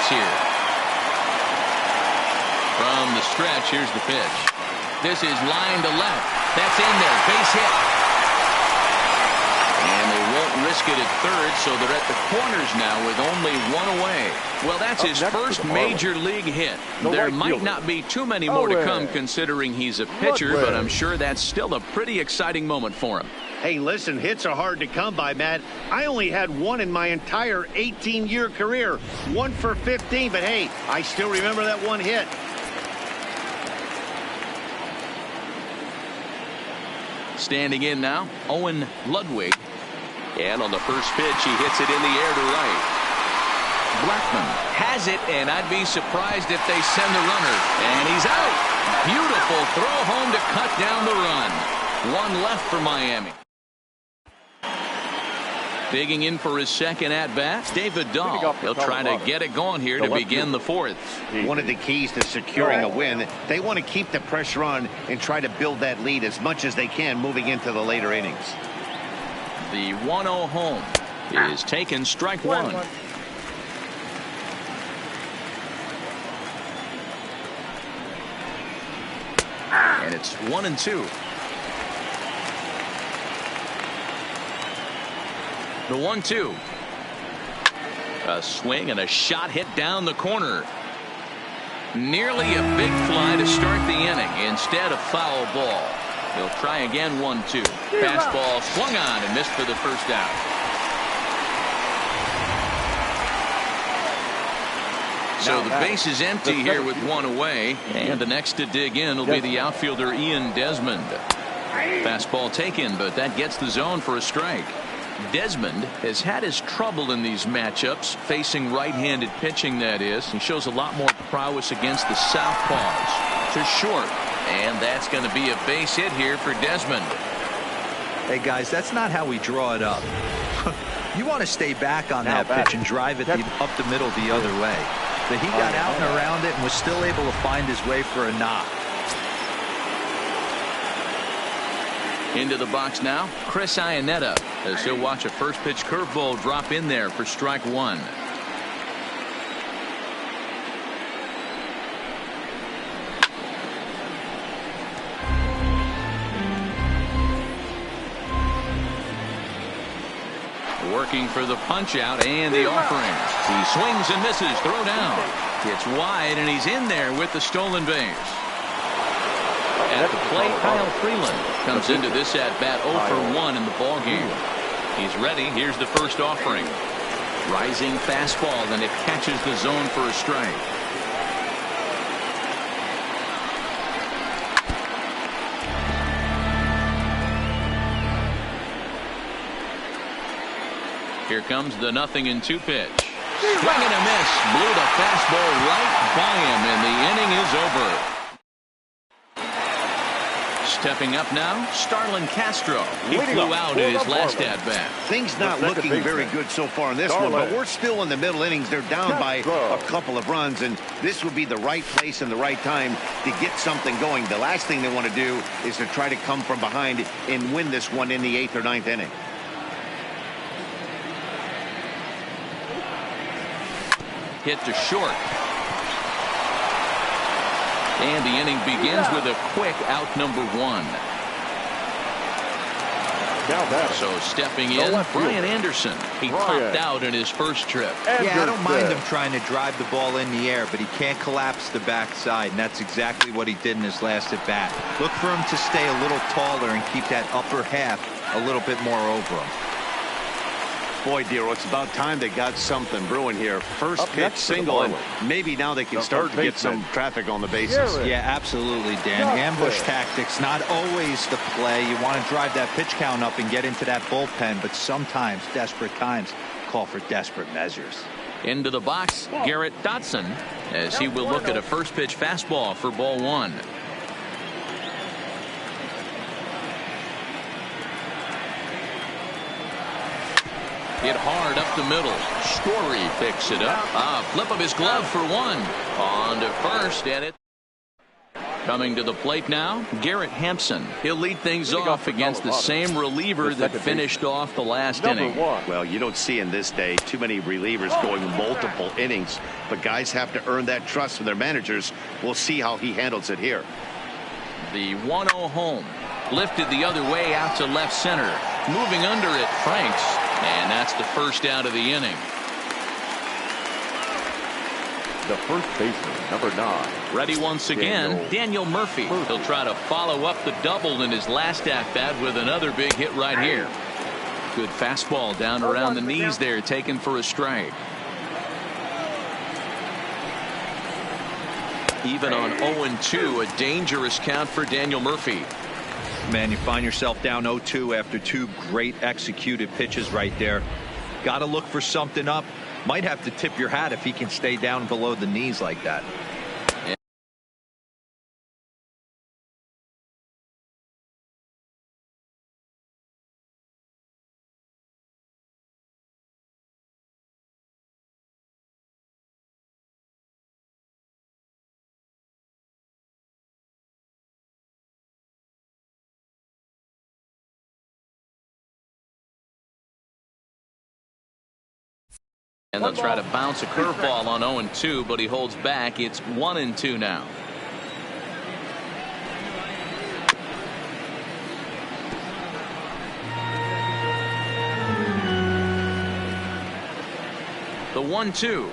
here. From the stretch, here's the pitch. This is line to left. That's in there. Base hit. And they won't risk it at third, so they're at the corners now with only one away. Well, that's his first major league hit. There might not be too many more to come considering he's a pitcher, but I'm sure that's still a pretty exciting moment for him. Hey, listen, hits are hard to come by, Matt. I only had one in my entire 18-year career. 1 for 15, but hey, I still remember that one hit. Standing in now, Owen Ludwig. And on the first pitch, he hits it in the air to right. Blackman has it, and I'd be surprised if they send the runner. And he's out. Beautiful throw home to cut down the run. One left for Miami. Digging in for his second at-bat, David Dahl. He'll try to get it going here to begin the fourth. One of the keys to securing a win, they want to keep the pressure on and try to build that lead as much as they can moving into the later innings. The 1-0 home is taken, strike one. And it's 1-2. The 1-2. A swing and a shot hit down the corner. Nearly a big fly to start the inning. Instead, a foul ball. He'll try again. 1-2. Fastball swung on and missed for the first out. So the base is empty here with one away. And the next to dig in will be the outfielder Ian Desmond. Fastball taken, but that gets the zone for a strike. Desmond has had his trouble in these matchups, facing right-handed pitching, that is. He shows a lot more prowess against the southpaws. To short, and that's going to be a base hit here for Desmond. Hey, guys, that's not how we draw it up. You want to stay back on that pitch and drive it up the middle the other way. But he got out and around it and was still able to find his way for a knock. Into the box now, Chris Iannetta, as he'll watch a first pitch curveball drop in there for strike one. Working for the punch out and the offering. He swings and misses, throw down. It's wide and he's in there with the stolen base. At the plate, Kyle Freeland comes into this at-bat 0 for 1 in the ballgame. He's ready. Here's the first offering. Rising fastball, and it catches the zone for a strike. Here comes the 0-2 pitch. Swing and a miss. Blew the fastball right by him, and the inning is over. Stepping up now, Starlin Castro. He flew out in his last at-bat. Things not looking very good so far in this one, but we're still in the middle innings. They're down by a couple of runs, and this would be the right place and the right time to get something going. The last thing they want to do is to try to come from behind and win this one in the 8th or 9th inning. Hit to short. And the inning begins with a quick out number 1. So stepping in, Brian Anderson. He popped out in his first trip. Yeah, I don't mind him trying to drive the ball in the air, but he can't collapse the backside, and that's exactly what he did in his last at bat. Look for him to stay a little taller and keep that upper half a little bit more over him. Boy, Dero, it's about time they got something brewing here. First pitch single, and maybe now they can start to get some traffic on the bases. Yeah, absolutely, Dan. Ambush tactics, not always the play. You want to drive that pitch count up and get into that bullpen, but sometimes desperate times call for desperate measures. Into the box, Garrett Dotson, as he will look at a first pitch fastball for ball 1. Hit hard up the middle. Story picks it up. Flip of his glove for 1. On to first, and it. Coming to the plate now, Garrett Hampson. He'll lead things off against the same reliever that finished off the last inning. Well, you don't see in this day too many relievers going multiple innings, but guys have to earn that trust from their managers. We'll see how he handles it here. The 1-0 home. Lifted the other way out to left center. Moving under it, Franks. And that's the first out of the inning. The first baseman, number 9. Ready once again, Daniel Murphy. He'll try to follow up the double in his last at-bat with another big hit right here. Good fastball down around the knees there, taken for a strike. Even on 0-2, a dangerous count for Daniel Murphy. Man, you find yourself down 0-2 after 2 great executed pitches right there. Got to look for something up. Might have to tip your hat if he can stay down below the knees like that. And they'll try to bounce a curveball on 0-2, but he holds back. It's 1-2 now. The 1-2.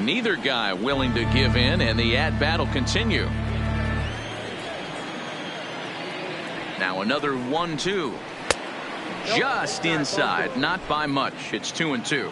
Neither guy willing to give in, and the at-bat will continue. Now another 1-2. Just inside, not by much. It's 2-2.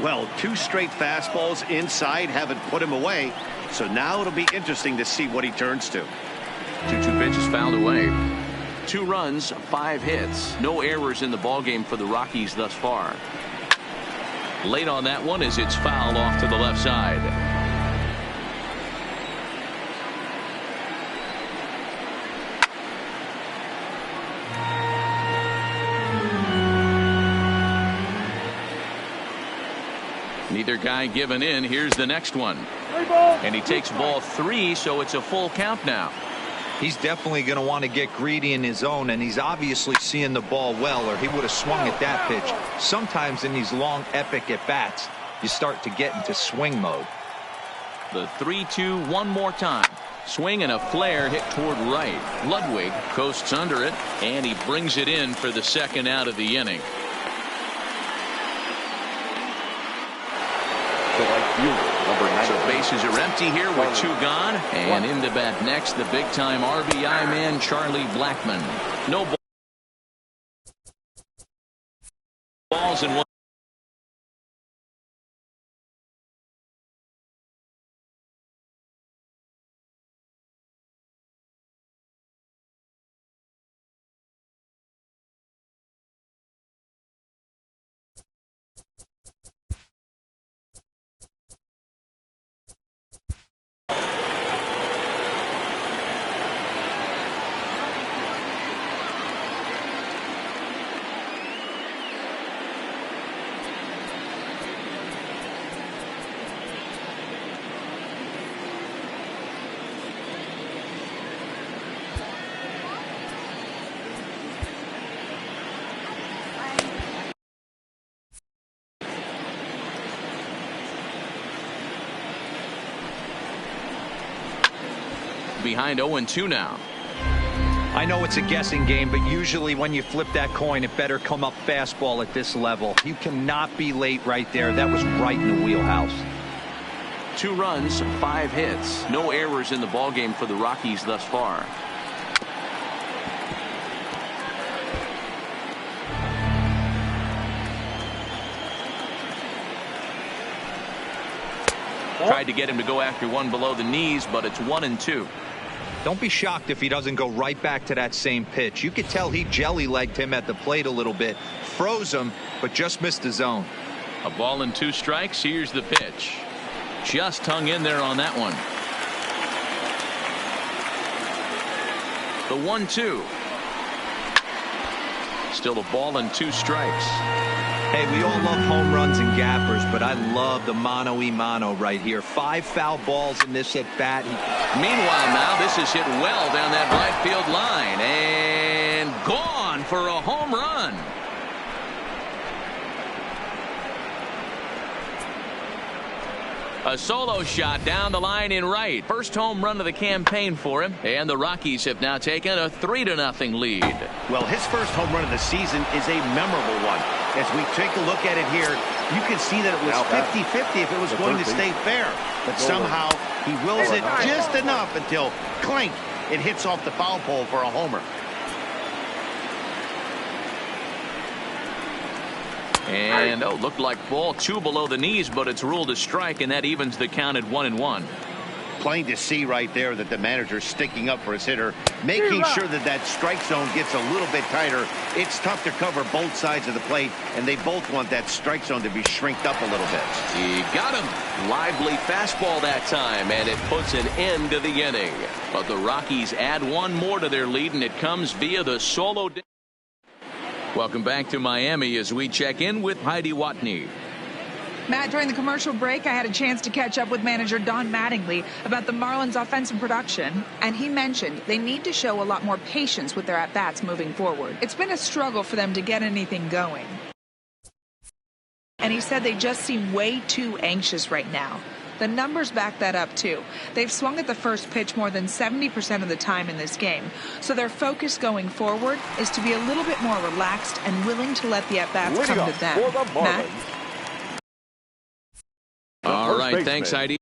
Well, 2 straight fastballs inside haven't put him away. So now it'll be interesting to see what he turns to. 2-2 pitches fouled away. 2 runs, 5 hits. No errors in the ballgame for the Rockies thus far. Late on that one as it's fouled off to the left side. Neither guy giving in. Here's the next one. And he takes ball 3, so it's a full count now. He's definitely going to want to get greedy in his zone, and he's obviously seeing the ball well, or he would have swung at that pitch. Sometimes in these long, epic at-bats, you start to get into swing mode. The 3-2 one more time. Swing and a flare hit toward right. Ludwig coasts under it, and he brings it in for the second out of the inning. So bases are empty here with 2 gone, and in the bat next, the big-time RBI man Charlie Blackmon. No balls in one. Behind 0-2 now. I know it's a guessing game, but usually when you flip that coin, it better come up fastball at this level. You cannot be late right there. That was right in the wheelhouse. 2 runs, 5 hits. No errors in the ballgame for the Rockies thus far. Tried to get him to go after one below the knees, but it's 1-2. Don't be shocked if he doesn't go right back to that same pitch. You could tell he jelly-legged him at the plate a little bit, froze him, but just missed the zone. A ball and 2 strikes. Here's the pitch. Just hung in there on that one. The 1-2. Still a ball and 2 strikes. Hey, we all love home runs and gappers, but I love the mano-a-mano right here. 5 foul balls in this at-bat. Meanwhile, now this is hit well down that right field line and gone for a home run. A solo shot down the line in right. First home run of the campaign for him, and the Rockies have now taken a 3-0 lead. Well, his first home run of the season is a memorable one. As we take a look at it here, you can see that it was 50-50 if it was going to stay fair. But somehow he wills it just enough until clink, it hits off the foul pole for a homer. And looked like ball 2 below the knees, but it's ruled a strike, and that evens the count at 1-1. Plain to see right there that the manager's sticking up for his hitter, making sure that that strike zone gets a little bit tighter. It's tough to cover both sides of the plate, and they both want that strike zone to be shrinked up a little bit. He got him. Lively fastball that time, and it puts an end to the inning. But the Rockies add 1 more to their lead, and it comes via the solo. Welcome back to Miami as we check in with Heidi Watney. Matt, during the commercial break, I had a chance to catch up with manager Don Mattingly about the Marlins' offensive production, and he mentioned they need to show a lot more patience with their at-bats moving forward. It's been a struggle for them to get anything going. And he said they just seem way too anxious right now. The numbers back that up, too. They've swung at the first pitch more than 70% of the time in this game. So their focus going forward is to be a little bit more relaxed and willing to let the at-bats come to them. Matt? All right, thanks, Heidi.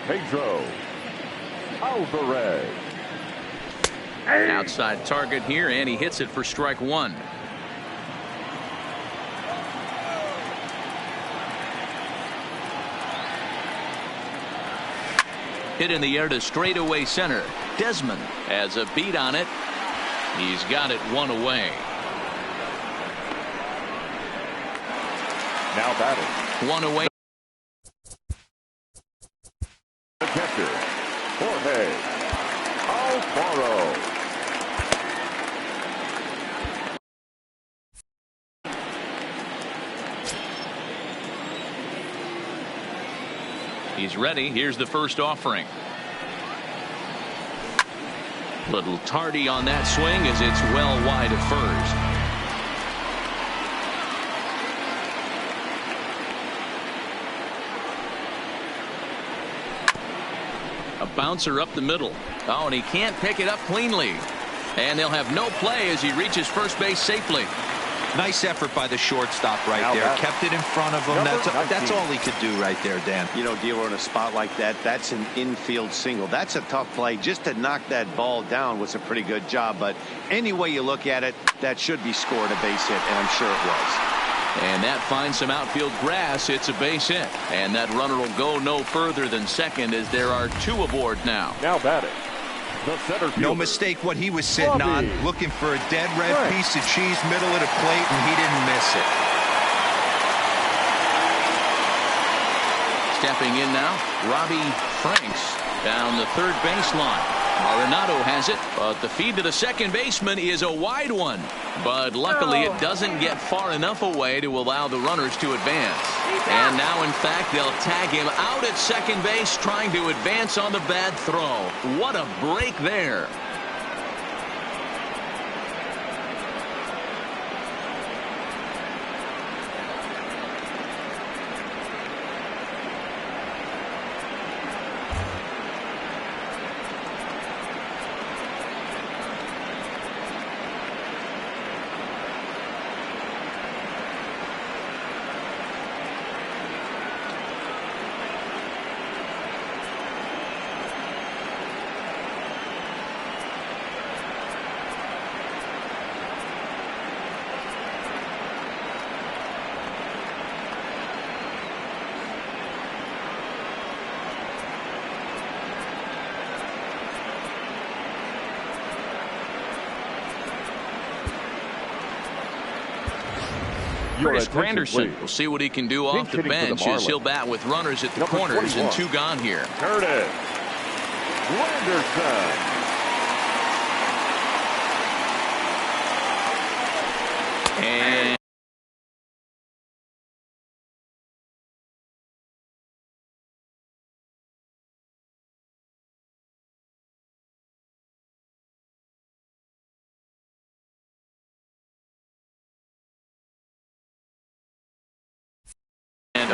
Pedro Alvarez. Outside target here, and he hits it for strike 1. Hit in the air to straightaway center. Desmond has a beat on it. He's got it 1 away. Now batting. 1 away. The catcher, Jorge Alfaro. He's ready. Here's the first offering. Little tardy on that swing as it's well wide at first. A bouncer up the middle. Oh, and he can't pick it up cleanly. And they'll have no play as he reaches first base safely. Nice effort by the shortstop right there. Kept it in front of him. That's all he could do right there, Dan. You know, Dealer, in a spot like that, that's an infield single. That's a tough play. Just to knock that ball down was a pretty good job. But any way you look at it, that should be scored a base hit, and I'm sure it was. And that finds some outfield grass. It's a base hit. And that runner will go no further than second as there are 2 aboard now. Now batting. The center fielder. No mistake what he was sitting on, looking for a dead red piece of cheese middle of the plate, and he didn't miss it. Stepping in now, Robbie Franks down the third baseline. Arenado has it, but the feed to the second baseman is a wide one. But luckily it doesn't get far enough away to allow the runners to advance. And now, in fact, they'll tag him out at second base, trying to advance on the bad throw. What a break there. Curtis Granderson will see what he can do off the bench as he'll bat with runners at the corners and 2 gone here. Curtis Granderson. And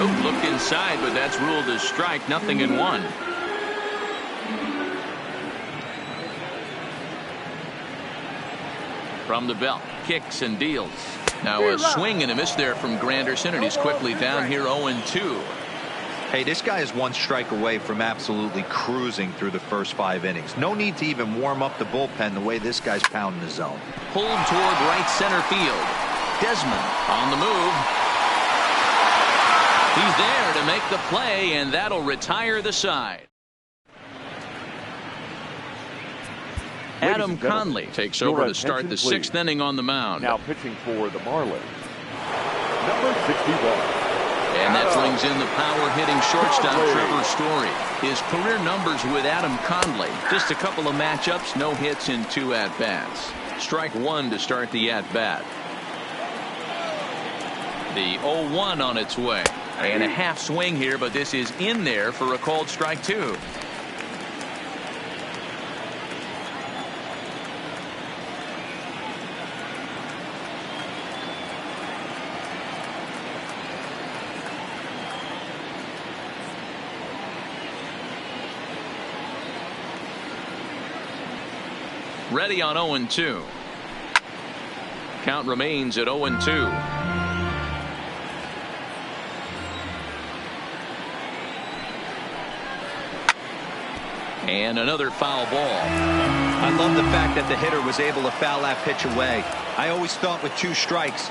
Oh, looked inside, but that's ruled as strike. 0-1. From the belt, kicks and deals. Now a swing and a miss there from Granderson, and he's quickly down here 0-2. Hey, this guy is one strike away from absolutely cruising through the first 5 innings. No need to even warm up the bullpen the way this guy's pounding the zone. Pulled toward right center field. Desmond on the move. He's there to make the play, and that'll retire the side. Adam Conley takes over to start the 6th inning on the mound. Now pitching for the Marlins, number 61. And that brings in the power-hitting shortstop Trevor Story. His career numbers with Adam Conley, just a couple of matchups, no hits in 2 at-bats. Strike 1 to start the at-bat. The 0-1 on its way. And a half swing here, but this is in there for a called strike 2. Ready on 0-2. Count remains at 0-2. And another foul ball. I love the fact that the hitter was able to foul that pitch away. I always thought with 2 strikes,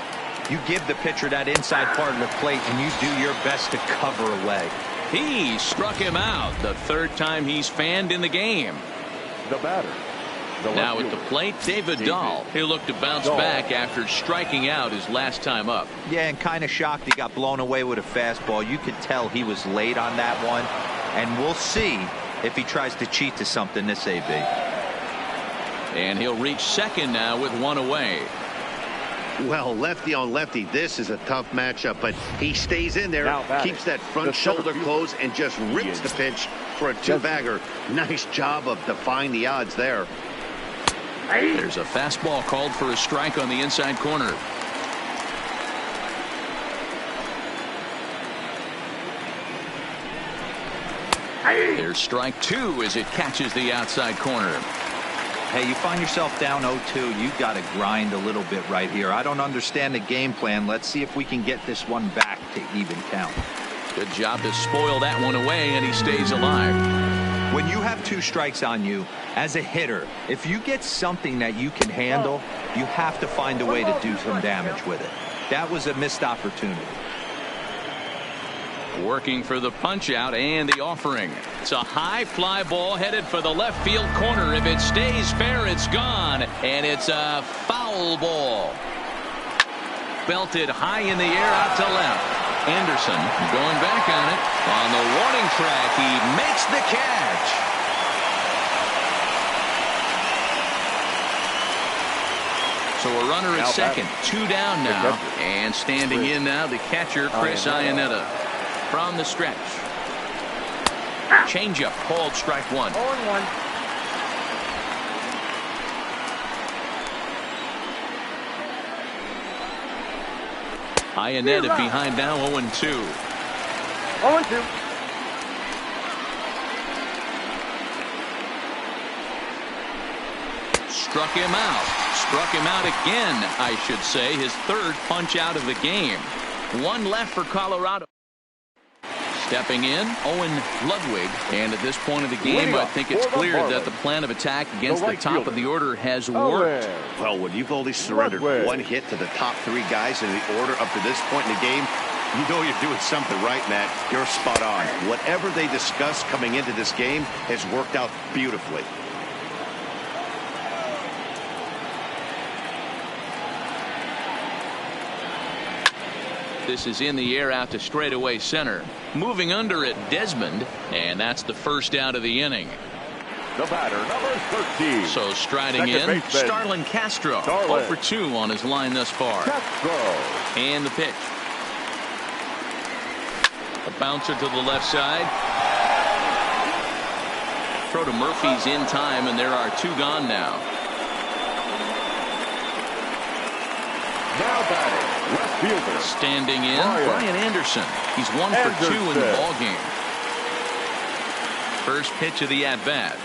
you give the pitcher that inside part of the plate and you do your best to cover away. He struck him out the 3rd time he's fanned in the game. The batter. Now at the plate, David Dahl. He'll look to bounce back after striking out his last time up. Yeah, and kind of shocked he got blown away with a fastball. You could tell he was late on that one. And we'll see if he tries to cheat to something this AB. And he'll reach 2nd now with 1 away. Well, lefty on lefty, this is a tough matchup, but he stays in there, keeps that front shoulder closed, and just rips the pitch for a 2-bagger. Nice job of defying the odds there. There's a fastball called for a strike on the inside corner. There's strike 2 as it catches the outside corner. Hey, you find yourself down 0-2. You got to grind a little bit right here. I don't understand the game plan. Let's see if we can get this one back to even count. Good job to spoil that one away, and he stays alive. When you have 2 strikes on you, as a hitter, if you get something that you can handle, you have to find a way to do some damage with it. That was a missed opportunity. Working for the punch out and the offering. It's a high fly ball headed for the left field corner. If it stays fair, it's gone, and it's a foul ball. Belted high in the air out to left. Anderson going back on it. On the warning track, he makes the catch. So a runner at 2nd, 2 down now. And standing in now, the catcher, Chris Iannetta. From the stretch. Changeup called strike 1. 0-1. Iannetta behind now 0-2. 0-2. Struck him out. Struck him out again, I should say. His 3rd punch out of the game. 1 left for Colorado. Stepping in, Owen Ludwig. And at this point of the game, I think it's clear that the plan of attack against the top of the order has worked. Well, when you've only surrendered 1 hit to the top 3 guys in the order up to this point in the game, you know you're doing something right, Matt. You're spot on. Whatever they discussed coming into this game has worked out beautifully. This is in the air out to straightaway center. Moving under it, Desmond, and that's the 1st out of the inning. The batter, number 13. So striding in, Starlin Castro. 0 for 2 on his line thus far. Castro. And the pitch. A bouncer to the left side. Throw to Murphy's in time, and there are 2 gone now. Now batting, Left fielder. Standing in, Brian Anderson. He's 1 for 2 in the ball game. First pitch of the at-bat.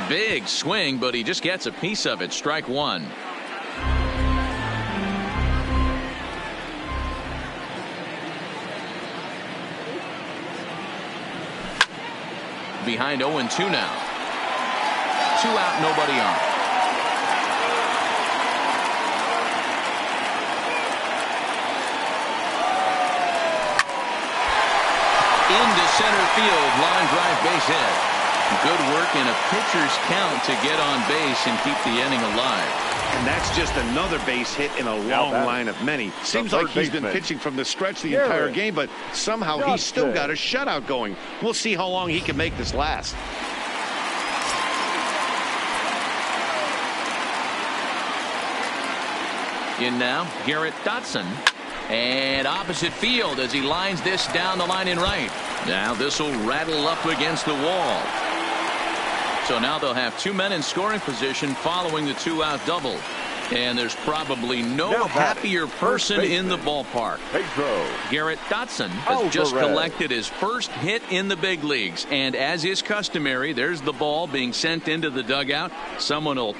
Big swing, but he just gets a piece of it. Strike one. Behind 0-2 now. 2 out, nobody on. Into center field, line drive, base hit. Good work in a pitcher's count to get on base and keep the inning alive. And that's just another base hit in a long line of many. Seems like he's been pitching from the stretch the entire game, but somehow he's still got a shutout going. We'll see how long he can make this last. In now, Garrett Dotson. And opposite field as he lines this down the line in right. Now this will rattle up against the wall. So now they'll have 2 men in scoring position following the 2-out double. And there's probably no happier person in the ballpark. Garrett Dotson has just collected his first hit in the big leagues. And as is customary, there's the ball being sent into the dugout. Someone will